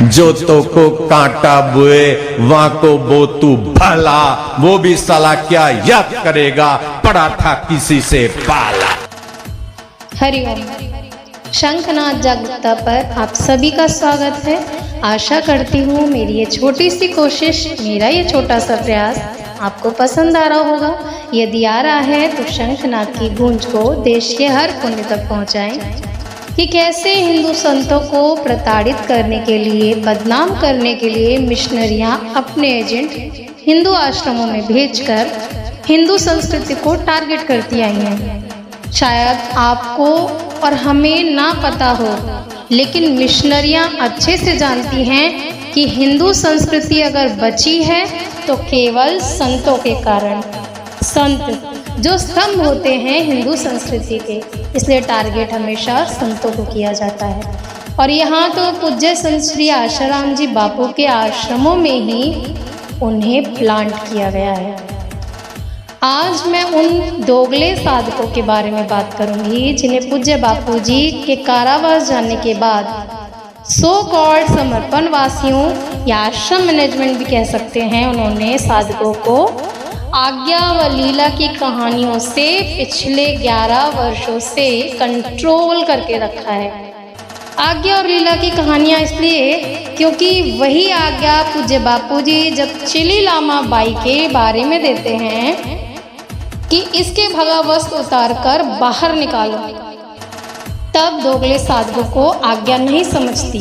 जो तो को कांटा बुए वहां को बो तू भला, वो भी साला क्या याद करेगा, पड़ा था किसी से पाला। हरिओम। शंखनाद जागरूकता पर आप सभी का स्वागत है। आशा करती हूँ मेरी ये छोटी सी कोशिश, मेरा ये छोटा सा प्रयास आपको पसंद आ रहा होगा। यदि आ रहा है तो शंखनाद की गूंज को देश के हर कोने तक पहुँचाएं कि कैसे हिंदू संतों को प्रताड़ित करने के लिए, बदनाम करने के लिए मिशनरियाँ अपने एजेंट हिंदू आश्रमों में भेजकर हिंदू संस्कृति को टारगेट करती आई हैं। शायद आपको और हमें ना पता हो, लेकिन मिशनरियाँ अच्छे से जानती हैं कि हिंदू संस्कृति अगर बची है तो केवल संतों के कारण। संत जो स्तंभ होते हैं हिंदू संस्कृति के, इसलिए टारगेट हमेशा संतों को किया जाता है। और यहाँ तो पूज्य संत श्री आशाराम जी बापू के आश्रमों में ही उन्हें प्लांट किया गया है। आज मैं उन दोगले साधकों के बारे में बात करूंगी जिन्हें पूज्य बापू जी के कारावास जाने के बाद सो कॉल्ड समर्पण वासियों या आश्रम मैनेजमेंट भी कह सकते हैं, उन्होंने साधकों को आज्ञा व लीला की कहानियों से पिछले 11 वर्षों से कंट्रोल करके रखा है। आज्ञा और लीला की कहानियाँ इसलिए क्योंकि वही आज्ञा पूज्य बापू जी जब चिली लामा बाई के बारे में देते हैं कि इसके भगा वस्त्र उतार कर बाहर निकालो, तब दोगले साधकों को आज्ञा नहीं समझती।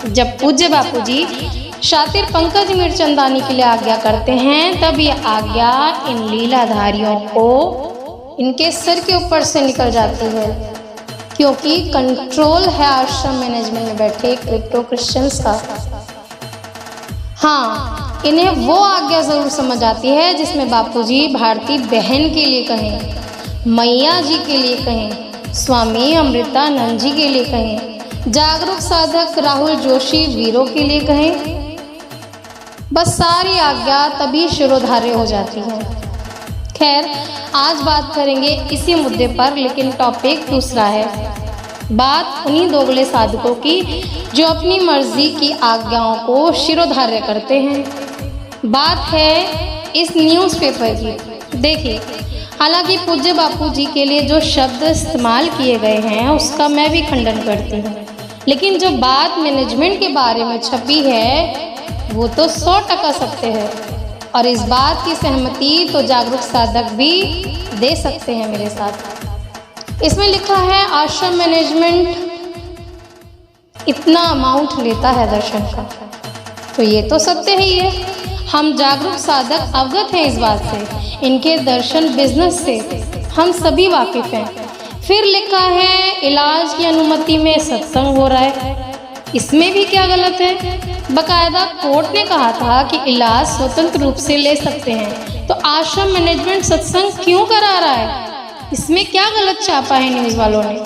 जब पूज्य बापू जी शातिर पंकज मीरचंदानी के लिए आज्ञा करते हैं, तब ये आज्ञा इन लीलाधारियों को इनके सिर के ऊपर से निकल जाती है, क्योंकि कंट्रोल है आश्रम मैनेजमेंट में बैठे क्रिप्टो क्रिश्चियंस का। हाँ, इन्हें वो आज्ञा जरूर समझ आती है जिसमें बापूजी भारती बहन के लिए कहें, मैया जी के लिए कहें, स्वामी अमृतानंद जी के लिए कहें, जागरूक साधक राहुल जोशी वीरों के लिए कहें, बस सारी आज्ञा तभी शिरोधार्य हो जाती है। खैर, आज बात करेंगे इसी मुद्दे पर, लेकिन टॉपिक दूसरा है। बात उन्हीं दोगले साधकों की जो अपनी मर्जी की आज्ञाओं को शिरोधार्य करते हैं। बात है इस न्यूज़पेपर की। देखिए, हालांकि पूज्य बापू जी के लिए जो शब्द इस्तेमाल किए गए हैं उसका मैं भी खंडन करती हूँ, लेकिन जो बात मैनेजमेंट के बारे में छपी है वो तो 100% सत्य है, और इस बात की सहमति तो जागरूक साधक भी दे सकते हैं मेरे साथ। इसमें लिखा है आश्रम मैनेजमेंट इतना अमाउंट लेता है दर्शन का, तो ये तो सत्य ही है। हम जागरूक साधक अवगत हैं इस बात से, इनके दर्शन बिजनेस से हम सभी वाकिफ हैं। फिर लिखा है इलाज की अनुमति में सत्संग हो रहा है, इसमें भी क्या गलत है? बकायदा कोर्ट ने कहा था कि इलाज स्वतंत्र रूप से ले सकते हैं, तो आश्रम मैनेजमेंट सत्संग क्यों करा रहा है? इसमें क्या गलत छापा है न्यूज़ वालों ने?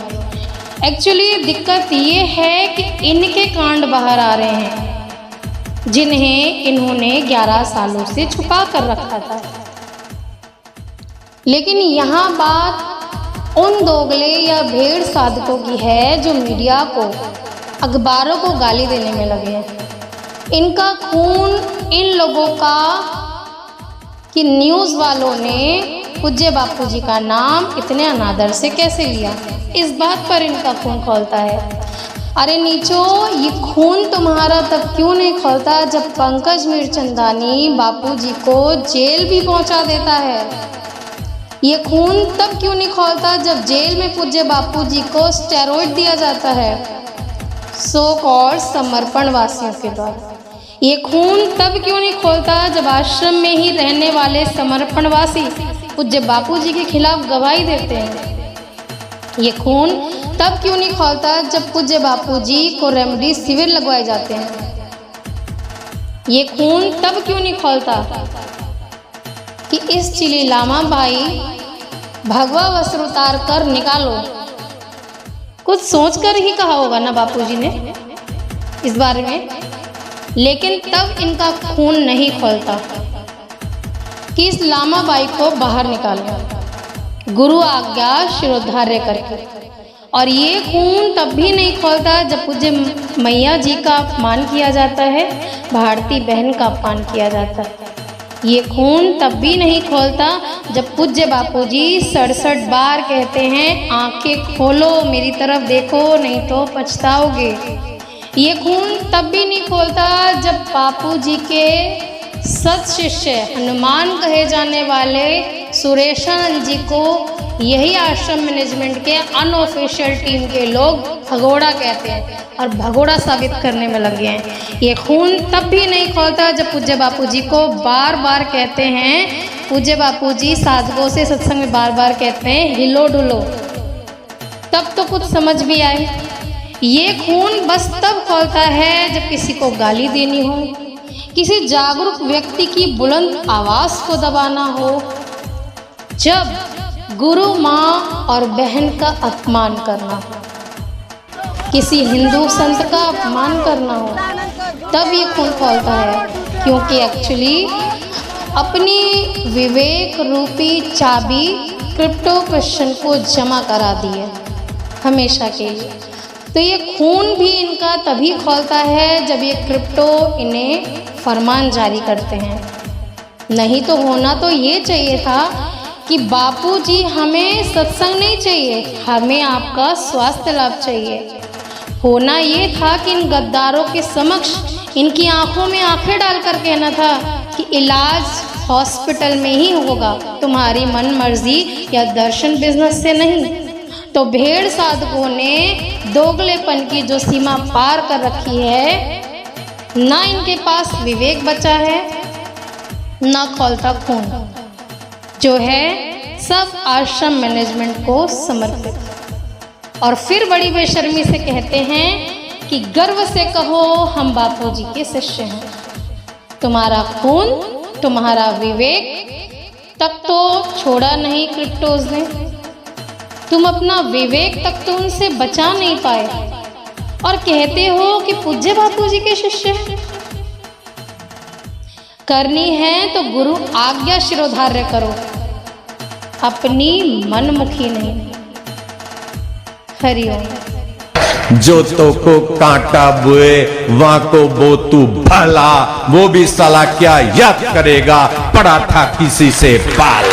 एक्चुअली दिक्कत ये है कि इनके कांड बाहर आ रहे हैं जिन्हें इन्होंने 11 सालों से छुपा कर रखा था। लेकिन यहाँ बात उन दोगले या भेड़ साधकों की है जो मीडिया को, अखबारों को गाली देने में लगे हैं। इनका खून इन लोगों का कि न्यूज़ वालों ने पूज्य बापू जी का नाम इतने अनादर से कैसे लिया, इस बात पर इनका खून खौलता है। अरे नीचो, ये खून तुम्हारा तब क्यों नहीं खौलता जब पंकज मीरचंदानी बापू जी को जेल भी पहुंचा देता है? ये खून तब क्यों नहीं खौलता जब जेल में पूज्य बापू जी को स्टेरॉइड दिया जाता है सो कॉल्ड समर्पण वासियों के द्वारा? ये खून तब क्यों नहीं खोलता जब आश्रम में ही रहने वाले समर्पणवासी पूज्य बापू जी के खिलाफ गवाही देते हैं? ये खून तब क्यों नहीं खोलता जब पूज्य बापू जी को रेमडेसिविर लगवाए जाते हैं? ये खून तब क्यों नहीं खोलता कि इस चिली लामा बाई भगवा वस्त्र उतार कर निकालो? कुछ सोचकर ही कहा होगा ना बापूजी ने इस बारे में, लेकिन तब इनका खून नहीं खौलता कि इस लामा बाई को बाहर निकालो गुरु आज्ञा शिरोधार्य करके। और ये खून तब भी नहीं खौलता जब पूज्य मैया जी का अपमान किया जाता है, भारती बहन का अपमान किया जाता है। ये खून तब भी नहीं खौलता जब पूज्य बापूजी 67 बार कहते हैं आंखें खोलो, मेरी तरफ देखो, नहीं तो पछताओगे। ये खून तब भी नहीं खौलता जब बापूजी के सत शिष्य हनुमान कहे जाने वाले सुरेशानंद जी को यही आश्रम मैनेजमेंट के अनऑफिशियल टीम के लोग भगोड़ा कहते हैं और भगोड़ा साबित करने में लगे हैं। ये खून तब भी नहीं खौलता जब पूज्य बापूजी को बार बार कहते हैं, पूज्य बापूजी साधकों से सत्संग में बार बार कहते हैं हिलो डुलो, तब तो कुछ समझ भी आए। ये खून बस तब खौलता है जब किसी को गाली देनी हो, किसी जागरूक व्यक्ति की बुलंद आवाज़ को दबाना हो, जब गुरु माँ और बहन का अपमान करना हो, किसी हिंदू संत का अपमान करना हो, तब ये खून खौलता है। क्योंकि एक्चुअली अपनी विवेक रूपी चाबी क्रिप्टो क्रिश्चियन को जमा करा दी है हमेशा के लिए। तो ये खून भी इनका तभी खौलता है जब ये क्रिप्टो इन्हें फरमान जारी करते हैं। नहीं तो होना तो ये चाहिए था कि बापूजी हमें सत्संग नहीं चाहिए, हमें आपका स्वास्थ्य लाभ चाहिए। होना ये था कि इन गद्दारों के समक्ष इनकी आंखों में आंखें डालकर कहना था कि इलाज हॉस्पिटल में ही होगा, तुम्हारी मन मर्जी या दर्शन बिजनेस से नहीं। तो भेड़ साधकों ने दोगलेपन की जो सीमा पार कर रखी है, ना इनके पास विवेक बचा है, ना खौलता खून, जो है सब आश्रम मैनेजमेंट को समर्पित। और फिर बड़ी बेशर्मी से कहते हैं कि गर्व से कहो हम बापूजी के शिष्य हैं। तुम्हारा खून, तुम्हारा विवेक तक तो छोड़ा नहीं क्रिप्टोज ने, तुम अपना विवेक तक तो उनसे बचा नहीं पाए और कहते हो कि पूज्य बापूजी के शिष्य हैं। करनी है तो गुरु आज्ञा शिरोधार्य करो, अपनी मनमुखी नहीं। हरिओम। जो तो को कांटा बुए वहां को बो तू भला, वो भी साला क्या याद करेगा, पड़ा था किसी से पाला।